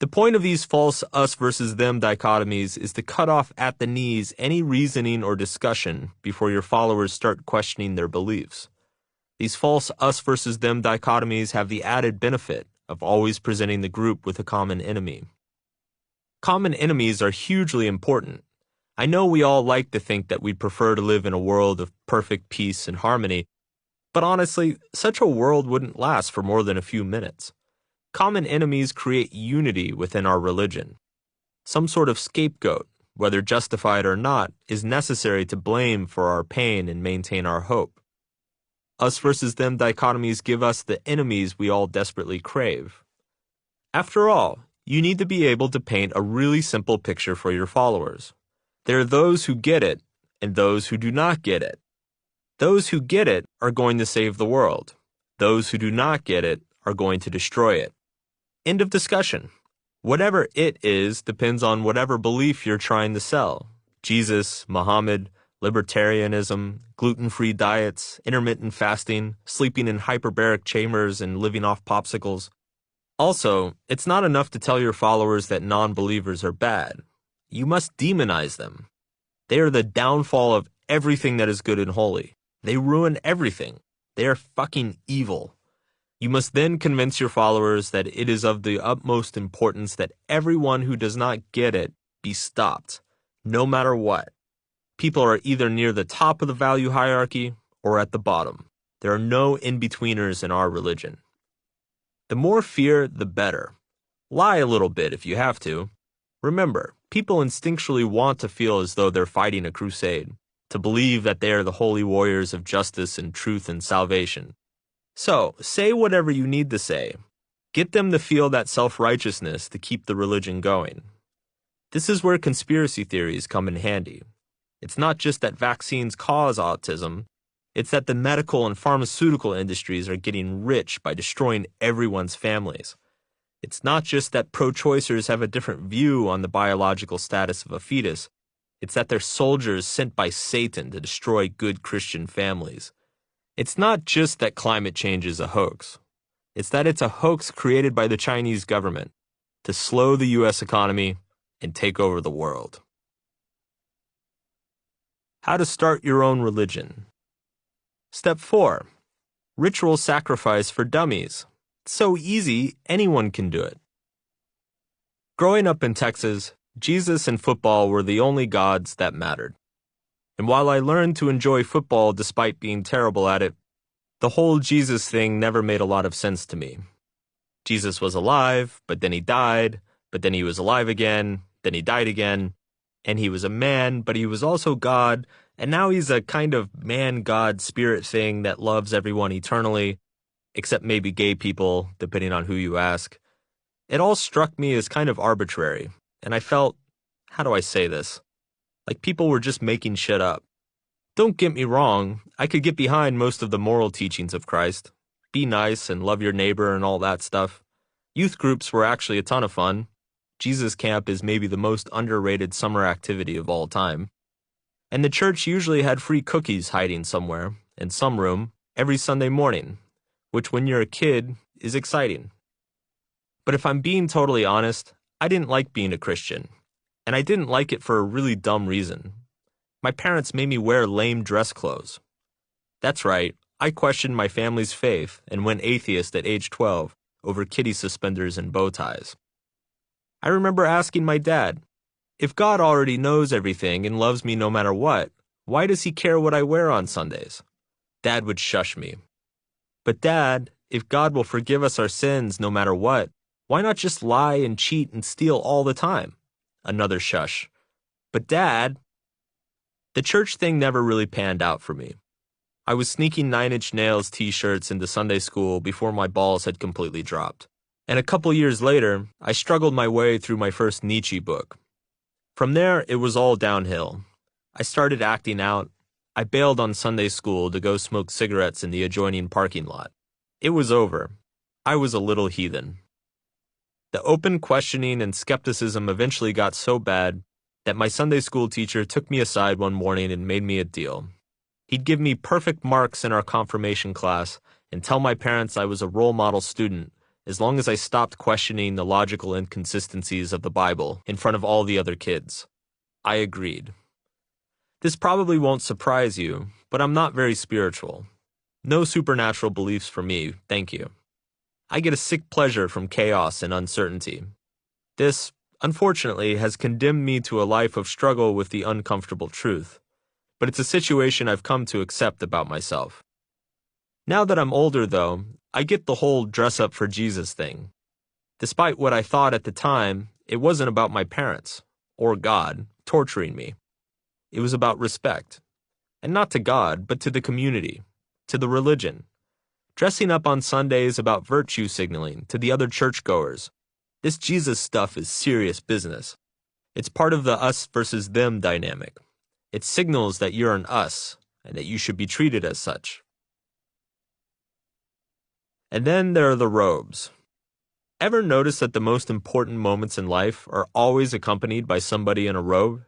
The point of these false us versus them dichotomies is to cut off at the knees any reasoning or discussion before your followers start questioning their beliefs. These false us versus them dichotomies have the added benefit of always presenting the group with a common enemy. Common enemies are hugely important. I know we all like to think that we'd prefer to live in a world of perfect peace and harmony, but honestly, such a world wouldn't last for more than a few minutes. Common enemies create unity within our religion. Some sort of scapegoat, whether justified or not, is necessary to blame for our pain and maintain our hope. Us versus them dichotomies give us the enemies we all desperately crave. After all, you need to be able to paint a really simple picture for your followers. There are those who get it and those who do not get it. Those who get it are going to save the world. Those who do not get it are going to destroy it. End of discussion. Whatever it is depends on whatever belief you're trying to sell. Jesus, Muhammad, libertarianism, gluten-free diets, intermittent fasting, sleeping in hyperbaric chambers and living off popsicles. Also, it's not enough to tell your followers that non-believers are bad. You must demonize them. They are the downfall of everything that is good and holy. They ruin everything. They are fucking evil. You must then convince your followers that it is of the utmost importance that everyone who does not get it be stopped, no matter what. People are either near the top of the value hierarchy or at the bottom. There are no in-betweeners in our religion. The more fear, the better. Lie a little bit if you have to. Remember, people instinctually want to feel as though they're fighting a crusade, to believe that they are the holy warriors of justice and truth and salvation. So, say whatever you need to say. Get them to feel that self-righteousness to keep the religion going. This is where conspiracy theories come in handy. It's not just that vaccines cause autism, it's that the medical and pharmaceutical industries are getting rich by destroying everyone's families. It's not just that pro-choicers have a different view on the biological status of a fetus. It's that they're soldiers sent by Satan to destroy good Christian families. It's not just that climate change is a hoax. It's that it's a hoax created by the Chinese government to slow the U.S. economy and take over the world. How to start your own religion. Step 4. Ritual sacrifice for dummies. It's so easy, anyone can do it. Growing up in Texas, Jesus and football were the only gods that mattered. And while I learned to enjoy football despite being terrible at it, the whole Jesus thing never made a lot of sense to me. Jesus was alive, but then he died, but then he was alive again, then he died again, and he was a man, but he was also God, and now he's a kind of man-God spirit thing that loves everyone eternally, except maybe gay people, depending on who you ask. It all struck me as kind of arbitrary, and I felt, how do I say this? Like people were just making shit up. Don't get me wrong, I could get behind most of the moral teachings of Christ. Be nice and love your neighbor and all that stuff. Youth groups were actually a ton of fun. Jesus Camp is maybe the most underrated summer activity of all time. And the church usually had free cookies hiding somewhere, in some room, every Sunday morning, which when you're a kid is exciting. But if I'm being totally honest, I didn't like being a Christian. And I didn't like it for a really dumb reason. My parents made me wear lame dress clothes. That's right, I questioned my family's faith and went atheist at age 12 over kitty suspenders and bow ties. I remember asking my dad, if God already knows everything and loves me no matter what, why does he care what I wear on Sundays? Dad would shush me. But Dad, if God will forgive us our sins no matter what, why not just lie and cheat and steal all the time? Another shush. But Dad... The church thing never really panned out for me. I was sneaking 9 Inch Nails t-shirts into Sunday school before my balls had completely dropped. And a couple years later, I struggled my way through my first Nietzsche book. From there, it was all downhill. I started acting out. I bailed on Sunday school to go smoke cigarettes in the adjoining parking lot. It was over. I was a little heathen. The open questioning and skepticism eventually got so bad that my Sunday school teacher took me aside one morning and made me a deal. He'd give me perfect marks in our confirmation class and tell my parents I was a role model student as long as I stopped questioning the logical inconsistencies of the Bible in front of all the other kids. I agreed. This probably won't surprise you, but I'm not very spiritual. No supernatural beliefs for me, thank you. I get a sick pleasure from chaos and uncertainty. This, unfortunately, has condemned me to a life of struggle with the uncomfortable truth, but it's a situation I've come to accept about myself. Now that I'm older, though, I get the whole dress up for Jesus thing. Despite what I thought at the time, it wasn't about my parents, or God, torturing me. It was about respect. And not to God, but to the community, to the religion. Dressing up on Sunday is about virtue signaling to the other churchgoers. This Jesus stuff is serious business. It's part of the us versus them dynamic. It signals that you're an us, and that you should be treated as such. And then there are the robes. Ever notice that the most important moments in life are always accompanied by somebody in a robe?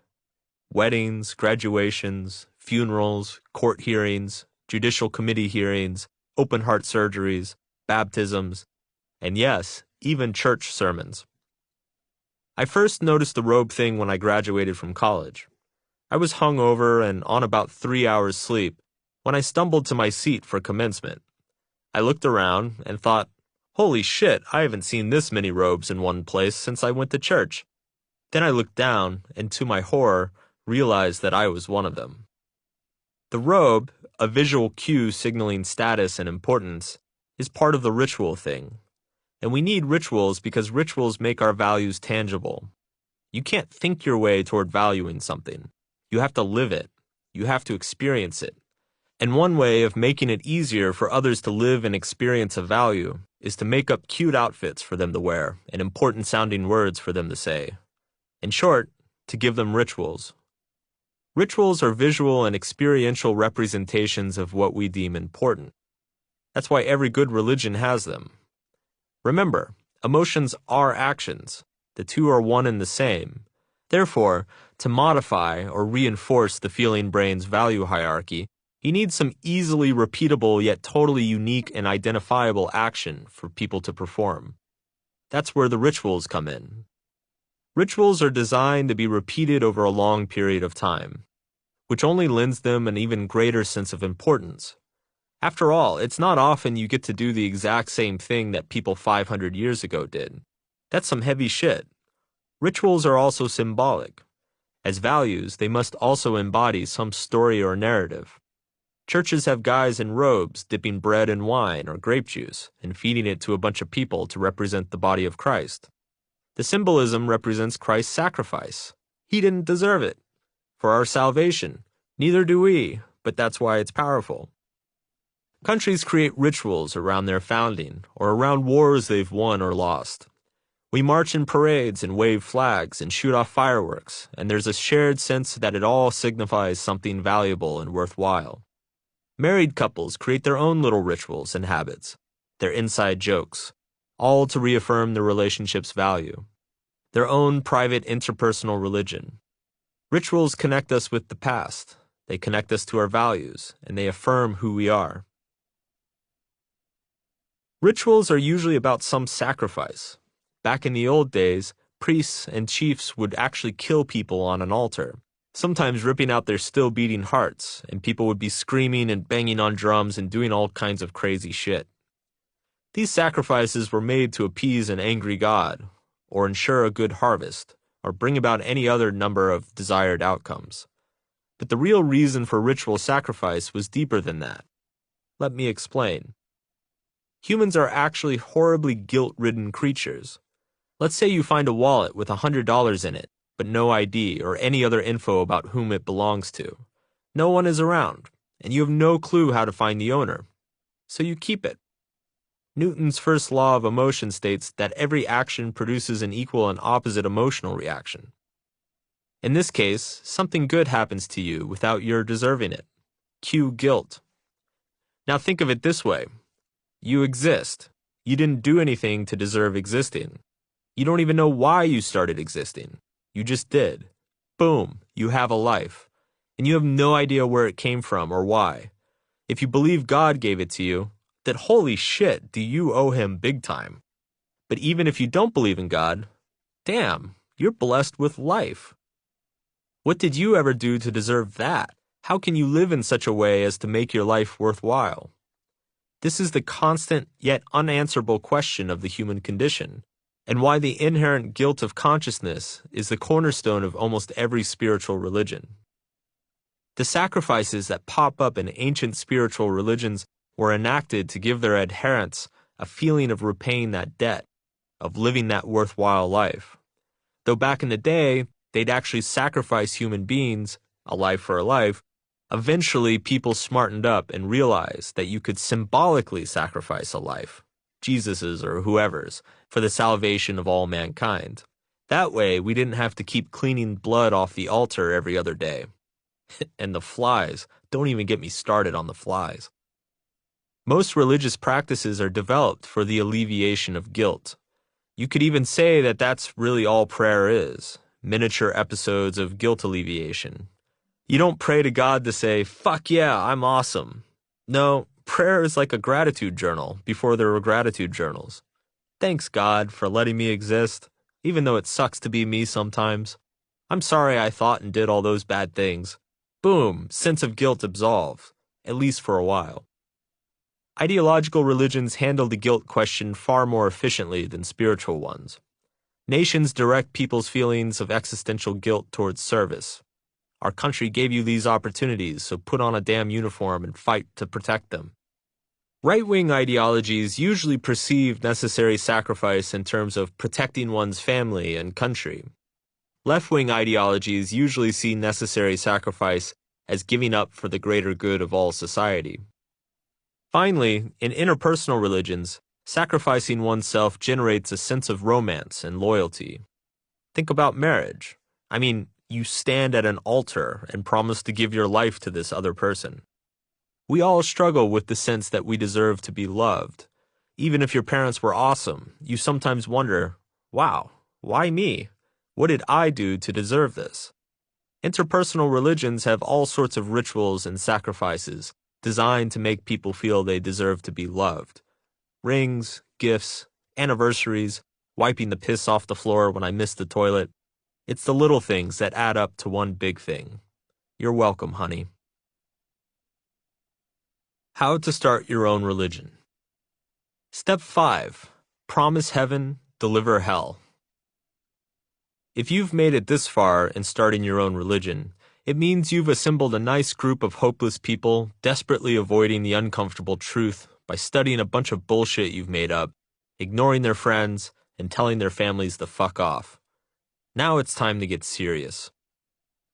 Weddings, graduations, funerals, court hearings, judicial committee hearings, open heart surgeries, baptisms, and yes, even church sermons. I first noticed the robe thing when I graduated from college. I was hungover and on about 3 hours sleep when I stumbled to my seat for commencement. I looked around and thought, holy shit, I haven't seen this many robes in one place since I went to church. Then I looked down and to my horror, realized that I was one of them. The robe, a visual cue signaling status and importance, is part of the ritual thing. And we need rituals because rituals make our values tangible. You can't think your way toward valuing something. You have to live it. You have to experience it. And one way of making it easier for others to live and experience a value is to make up cute outfits for them to wear and important sounding words for them to say. In short, to give them rituals. Rituals are visual and experiential representations of what we deem important. That's why every good religion has them. Remember, Emotions are actions. The two are one and the same. Therefore, to modify or reinforce the feeling brain's value hierarchy, you need some easily repeatable yet totally unique and identifiable action for people to perform. That's where the rituals come in. Rituals are designed to be repeated over a long period of time, which only lends them an even greater sense of importance. After all, it's not often you get to do the exact same thing that people 500 years ago did. That's some heavy shit. Rituals are also symbolic. As values, they must also embody some story or narrative. Churches have guys in robes dipping bread in wine or grape juice and feeding it to a bunch of people to represent the body of Christ. The symbolism represents Christ's sacrifice. He didn't deserve it. For our salvation, neither do we, but that's why it's powerful. Countries create rituals around their founding or around wars they've won or lost. We march in parades and wave flags and shoot off fireworks, and there's a shared sense that it all signifies something valuable and worthwhile. Married couples create their own little rituals and habits, their inside jokes, all to reaffirm the relationship's value. Their own private interpersonal religion. Rituals connect us with the past, they connect us to our values, and they affirm who we are. Rituals are usually about some sacrifice. Back in the old days, priests and chiefs would actually kill people on an altar, sometimes ripping out their still beating hearts, and people would be screaming and banging on drums and doing all kinds of crazy shit. These sacrifices were made to appease an angry god, or ensure a good harvest, or bring about any other number of desired outcomes. But the real reason for ritual sacrifice was deeper than that. Let me explain. Humans are actually horribly guilt-ridden creatures. Let's say you find a wallet with $100 in it, but no ID or any other info about whom it belongs to. No one is around, and you have no clue how to find the owner. So you keep it. Newton's first law of emotion states that every action produces an equal and opposite emotional reaction. In this case, something good happens to you without your deserving it. Cue guilt. Now think of it this way. You exist. You didn't do anything to deserve existing. You don't even know why you started existing. You just did. Boom, you have a life. And you have no idea where it came from or why. If you believe God gave it to you, then holy shit, do you owe him big time. But even if you don't believe in God, damn, you're blessed with life. What did you ever do to deserve that? How can you live in such a way as to make your life worthwhile? This is the constant yet unanswerable question of the human condition, and why the inherent guilt of consciousness is the cornerstone of almost every spiritual religion. The sacrifices that pop up in ancient spiritual religions were enacted to give their adherents a feeling of repaying that debt, of living that worthwhile life. Though back in the day, they'd actually sacrifice human beings, a life for a life, eventually people smartened up and realized that you could symbolically sacrifice a life, Jesus's or whoever's, for the salvation of all mankind. That way, we didn't have to keep cleaning blood off the altar every other day. And the flies, don't even get me started on the flies. Most religious practices are developed for the alleviation of guilt. You could even say that that's really all prayer is, miniature episodes of guilt alleviation. You don't pray to God to say, fuck yeah, I'm awesome. No, prayer is like a gratitude journal before there were gratitude journals. Thanks, God, for letting me exist, even though it sucks to be me sometimes. I'm sorry I thought and did all those bad things. Boom, sense of guilt absolved, at least for a while. Ideological religions handle the guilt question far more efficiently than spiritual ones. Nations direct people's feelings of existential guilt towards service. Our country gave you these opportunities, so put on a damn uniform and fight to protect them. Right-wing ideologies usually perceive necessary sacrifice in terms of protecting one's family and country. Left-wing ideologies usually see necessary sacrifice as giving up for the greater good of all society. Finally, in interpersonal religions, sacrificing oneself generates a sense of romance and loyalty. Think about marriage. I mean, you stand at an altar and promise to give your life to this other person. We all struggle with the sense that we deserve to be loved. Even if your parents were awesome, you sometimes wonder, wow, why me? What did I do to deserve this? Interpersonal religions have all sorts of rituals and sacrifices designed to make people feel they deserve to be loved. Rings, gifts, anniversaries, wiping the piss off the floor when I miss the toilet. It's the little things that add up to one big thing. You're welcome, honey. How to start your own religion. Step 5. Promise heaven, deliver hell. If you've made it this far in starting your own religion, it means you've assembled a nice group of hopeless people desperately avoiding the uncomfortable truth by studying a bunch of bullshit you've made up, ignoring their friends, and telling their families to fuck off. Now it's time to get serious.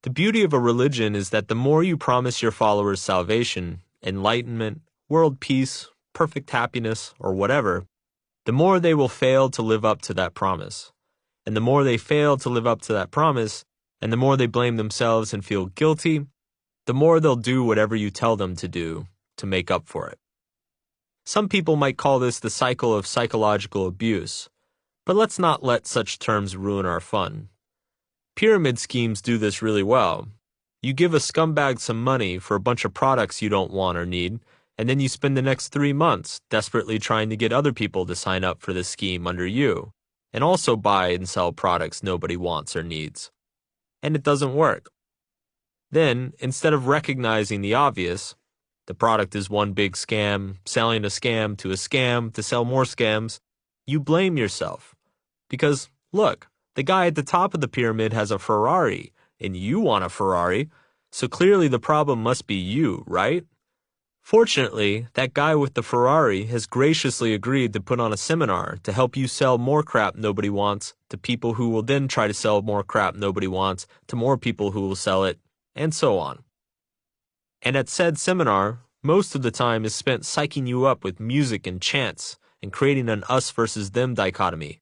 The beauty of a religion is that the more you promise your followers salvation, enlightenment, world peace, perfect happiness, or whatever, the more they will fail to live up to that promise. And the more they fail to live up to that promise, and the more they blame themselves and feel guilty, the more they'll do whatever you tell them to do to make up for it. Some people might call this the cycle of psychological abuse, but let's not let such terms ruin our fun. Pyramid schemes do this really well. You give a scumbag some money for a bunch of products you don't want or need, and then you spend the next 3 months desperately trying to get other people to sign up for the scheme under you, and also buy and sell products nobody wants or needs. And it doesn't work. Then, instead of recognizing the obvious, the product is one big scam, selling a scam to sell more scams, you blame yourself. Because, look, the guy at the top of the pyramid has a Ferrari, and you want a Ferrari, so clearly the problem must be you, right? Fortunately, that guy with the Ferrari has graciously agreed to put on a seminar to help you sell more crap nobody wants to people who will then try to sell more crap nobody wants to more people who will sell it, and so on. And at said seminar, most of the time is spent psyching you up with music and chants and creating an us versus them dichotomy.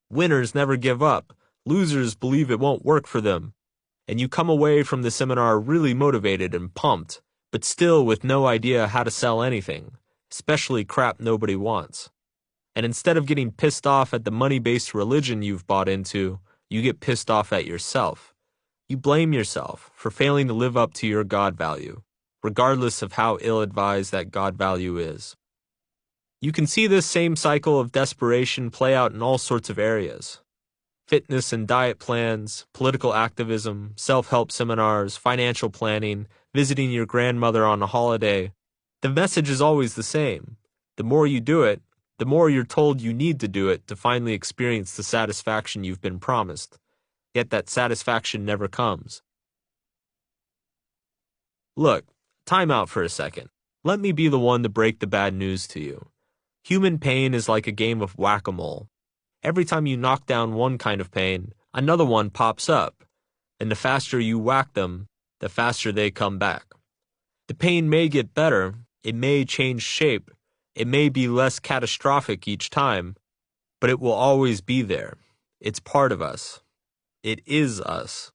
Winners never give up. Losers believe it won't work for them. And you come away from the seminar really motivated and pumped, but still with no idea how to sell anything, especially crap nobody wants. And instead of getting pissed off at the money-based religion you've bought into, you get pissed off at yourself. You blame yourself for failing to live up to your God value, regardless of how ill-advised that God value is. You can see this same cycle of desperation play out in all sorts of areas. Fitness and diet plans, political activism, self-help seminars, financial planning, visiting your grandmother on a holiday. The message is always the same. The more you do it, the more you're told you need to do it to finally experience the satisfaction you've been promised. Yet that satisfaction never comes. Look, time out for a second. Let me be the one to break the bad news to you. Human pain is like a game of whack-a-mole. Every time you knock down one kind of pain, another one pops up, and the faster you whack them, the faster they come back. The pain may get better, it may change shape, it may be less catastrophic each time, but it will always be there. It's part of us. It is us.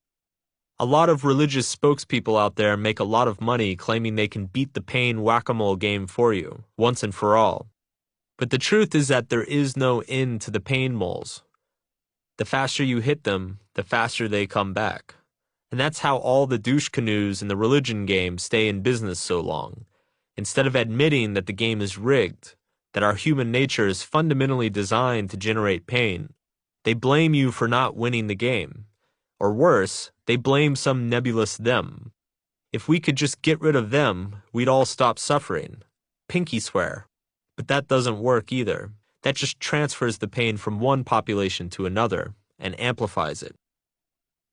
A lot of religious spokespeople out there make a lot of money claiming they can beat the pain whack-a-mole game for you, once and for all. But the truth is that there is no end to the pain moles. The faster you hit them, the faster they come back. And that's how all the douche canoes in the religion game stay in business so long. Instead of admitting that the game is rigged, that our human nature is fundamentally designed to generate pain, they blame you for not winning the game. Or worse, they blame some nebulous them. If we could just get rid of them, we'd all stop suffering. Pinky swear. But that doesn't work either. That just transfers the pain from one population to another and amplifies it.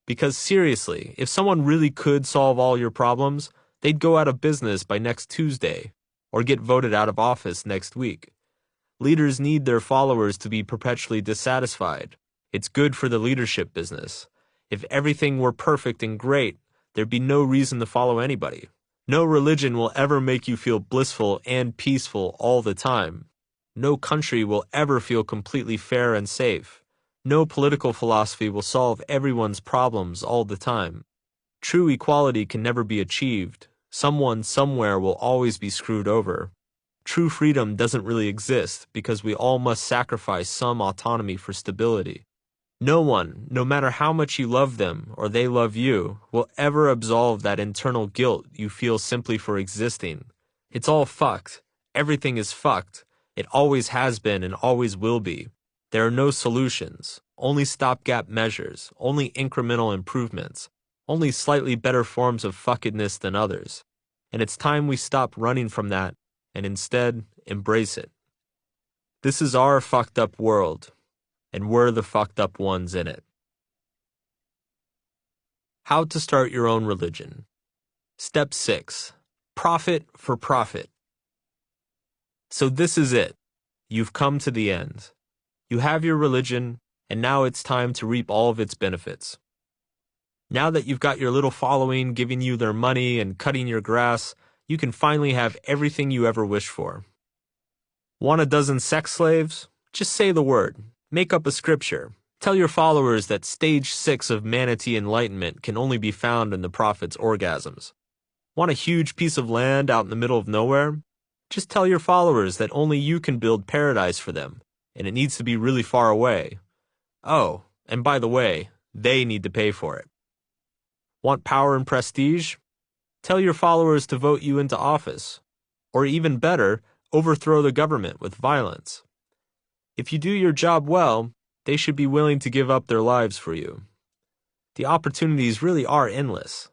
Because seriously, if someone really could solve all your problems, they'd go out of business by next Tuesday or get voted out of office next week. Leaders need their followers to be perpetually dissatisfied. It's good for the leadership business. If everything were perfect and great, there'd be no reason to follow anybody. No religion will ever make you feel blissful and peaceful all the time. No country will ever feel completely fair and safe. No political philosophy will solve everyone's problems all the time. True equality can never be achieved. Someone somewhere will always be screwed over. True freedom doesn't really exist because we all must sacrifice some autonomy for stability. No one, no matter how much you love them or they love you, will ever absolve that internal guilt you feel simply for existing. It's all fucked. Everything is fucked. It always has been and always will be. There are no solutions, only stopgap measures, only incremental improvements, only slightly better forms of fuckedness than others. And it's time we stop running from that and instead embrace it. This is our fucked up world, and we're the fucked up ones in it. How to start your own religion. Step 6. Profit for profit. So this is it. You've come to the end. You have your religion, and now it's time to reap all of its benefits. Now that you've got your little following giving you their money and cutting your grass, you can finally have everything you ever wished for. Want a dozen sex slaves? Just say the word. Make up a scripture. Tell your followers that stage 6 of manatee enlightenment can only be found in the prophet's orgasms. Want a huge piece of land out in the middle of nowhere? Just tell your followers that only you can build paradise for them, and it needs to be really far away. Oh, and by the way, they need to pay for it. Want power and prestige? Tell your followers to vote you into office. Or even better, overthrow the government with violence. If you do your job well, they should be willing to give up their lives for you. The opportunities really are endless.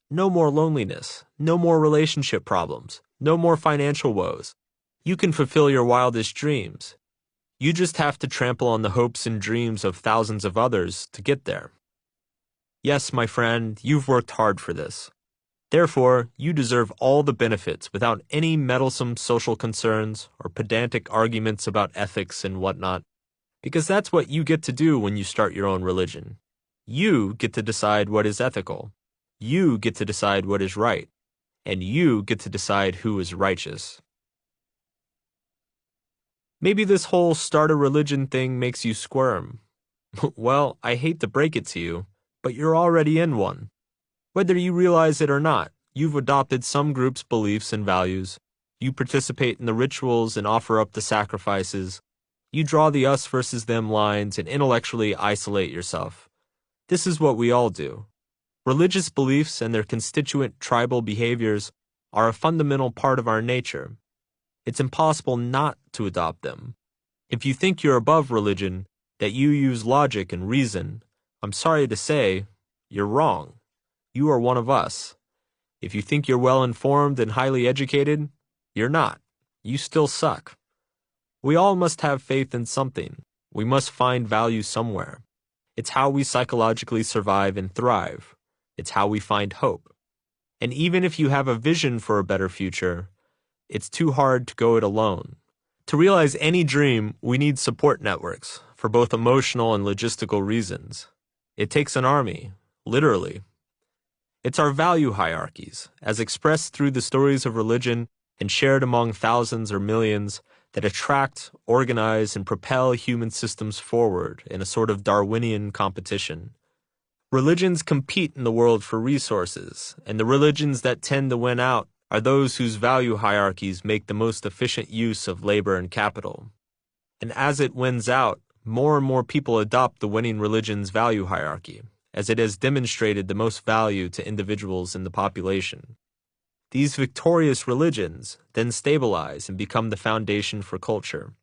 No more loneliness, no more relationship problems, no more financial woes. You can fulfill your wildest dreams. You just have to trample on the hopes and dreams of thousands of others to get there. Yes, my friend, you've worked hard for this. Therefore, you deserve all the benefits without any meddlesome social concerns or pedantic arguments about ethics and whatnot, because that's what you get to do when you start your own religion. You get to decide what is ethical. You get to decide what is right. And you get to decide who is righteous. Maybe this whole start a religion thing makes you squirm. Well, I hate to break it to you, but you're already in one. Whether you realize it or not, you've adopted some group's beliefs and values. You participate in the rituals and offer up the sacrifices. You draw the us versus them lines and intellectually isolate yourself. This is what we all do. Religious beliefs and their constituent tribal behaviors are a fundamental part of our nature. It's impossible not to adopt them. If you think you're above religion, that you use logic and reason, I'm sorry to say, you're wrong. You are one of us. If you think you're well-informed and highly educated, you're not. You still suck. We all must have faith in something. We must find value somewhere. It's how we psychologically survive and thrive. It's how we find hope. And even if you have a vision for a better future, it's too hard to go it alone. To realize any dream, we need support networks for both emotional and logistical reasons. It takes an army, literally. It's our value hierarchies, as expressed through the stories of religion and shared among thousands or millions, that attract, organize, and propel human systems forward in a sort of Darwinian competition. Religions compete in the world for resources, and the religions that tend to win out are those whose value hierarchies make the most efficient use of labor and capital. And as it wins out, more and more people adopt the winning religion's value hierarchy, as it has demonstrated the most value to individuals in the population. These victorious religions then stabilize and become the foundation for culture.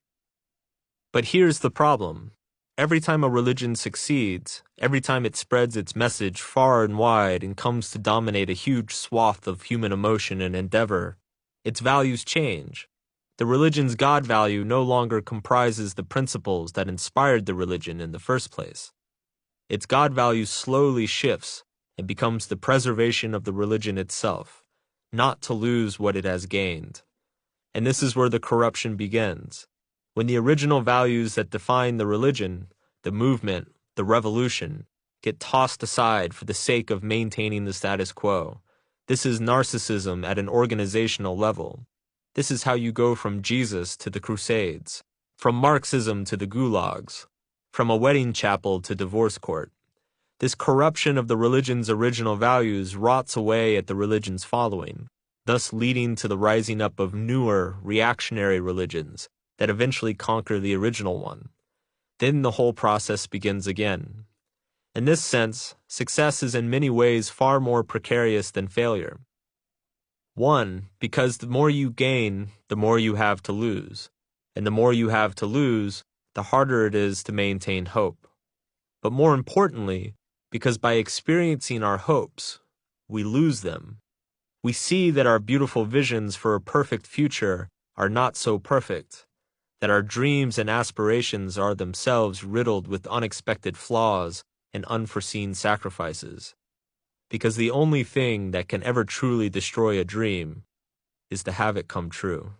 But here's the problem. Every time a religion succeeds, every time it spreads its message far and wide and comes to dominate a huge swath of human emotion and endeavor, its values change. The religion's God value no longer comprises the principles that inspired the religion in the first place. Its God value slowly shifts and becomes the preservation of the religion itself, not to lose what it has gained. And this is where the corruption begins. When the original values that define the religion, the movement, the revolution, get tossed aside for the sake of maintaining the status quo. This is narcissism at an organizational level. This is how you go from Jesus to the Crusades, from Marxism to the gulags, from a wedding chapel to divorce court. This corruption of the religion's original values rots away at the religion's following. thus leading to the rising up of newer, reactionary religions that eventually conquer the original one. Then the whole process begins again. In this sense, success is in many ways far more precarious than failure. One, because the more you gain, the more you have to lose. And the more you have to lose, the harder it is to maintain hope. But more importantly, because by experiencing our hopes, we lose them. We see that our beautiful visions for a perfect future are not so perfect, that our dreams and aspirations are themselves riddled with unexpected flaws and unforeseen sacrifices. Because the only thing that can ever truly destroy a dream is to have it come true.